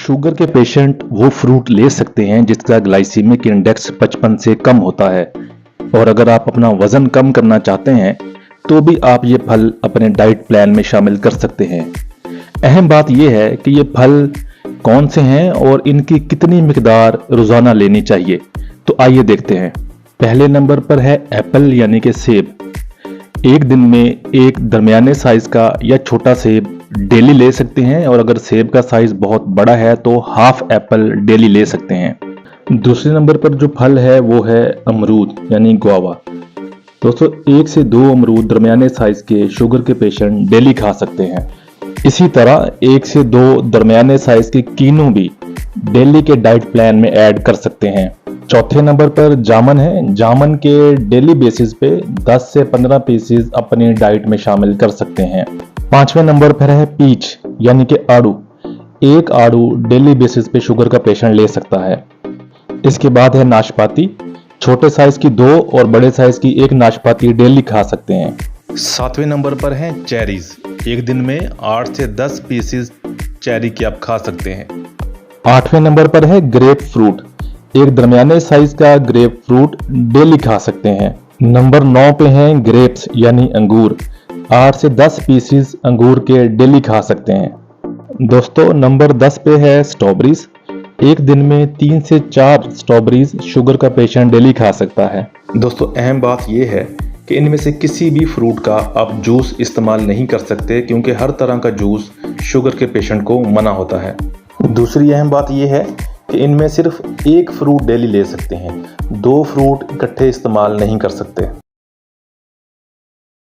Sugar के patient वो fruit ले सकते हैं जिसका ग्लाइसीमिक इंडेक्स 55 से कम होता है। और अगर आप अपना वजन कम करना चाहते हैं तो भी आप ये फल अपने डाइट प्लान में शामिल कर सकते हैं। अहम बात यह है कि ये फल कौन से हैं और इनकी कितनी मिकदार रोजाना लेनी चाहिए। तो आइए देखते हैं। पहले नंबर पर है एप्पल यानी कि सेब। एक दिन में एक दरमियाने साइज का या छोटा सेब डेली ले सकते हैं, और अगर सेब का साइज बहुत बड़ा है तो हाफ एप्पल डेली ले सकते हैं। दूसरे नंबर पर जो फल है वो है अमरूद यानी गुआवा। दोस्तों 1 से 2 अमरूद दरमियाने साइज के शुगर के पेशेंट डेली खा सकते हैं। इसी तरह 1 से 2 दरमियाने साइज के कीनू भी डेली के डाइट प्लान में ऐड कर सकते हैं। चौथे नंबर पर जामन है। जामन के डेली बेसिस पे 10 से 15 पीसेस अपनी डाइट में शामिल कर सकते हैं। पांचवें नंबर पर है पीच यानी कि आड़ू। एक आड़ू डेली बेसिस पे शुगर का पेशेंट ले सकता है। इसके बाद है नाशपाती। छोटे साइज की 2 और बड़े साइज की 1 नाशपाती डेली खा सकते हैं। सातवें नंबर पर है चेरीज। एक दिन में 8 से 10 पीसेस चेरी के आप खा सकते हैं। आठवें नंबर पर है ग्रेप फ्रूट। एक दरमियाने साइज का ग्रेप फ्रूट डेली खा सकते हैं। नंबर 9 पे हैं ग्रेप्स यानी अंगूर। 8 से 10 पीसेस अंगूर के डेली खा सकते हैं। दोस्तों नंबर 10 पे है स्ट्रॉबेरीज। एक दिन में 3 से 4 स्ट्रॉबेरीज शुगर का पेशेंट डेली खा सकता है। दोस्तों अहम बात यह है कि इनमें से किसी भी फ्रूट का आप जूस इस्तेमाल नहीं कर सकते, क्योंकि हर तरह का जूस शुगर के पेशेंट को मना होता है। दूसरी अहम बात यह है कि इनमें सिर्फ 1 फ्रूट डेली ले सकते हैं, 2 फ्रूट इकट्ठे इस्तेमाल नहीं कर सकते।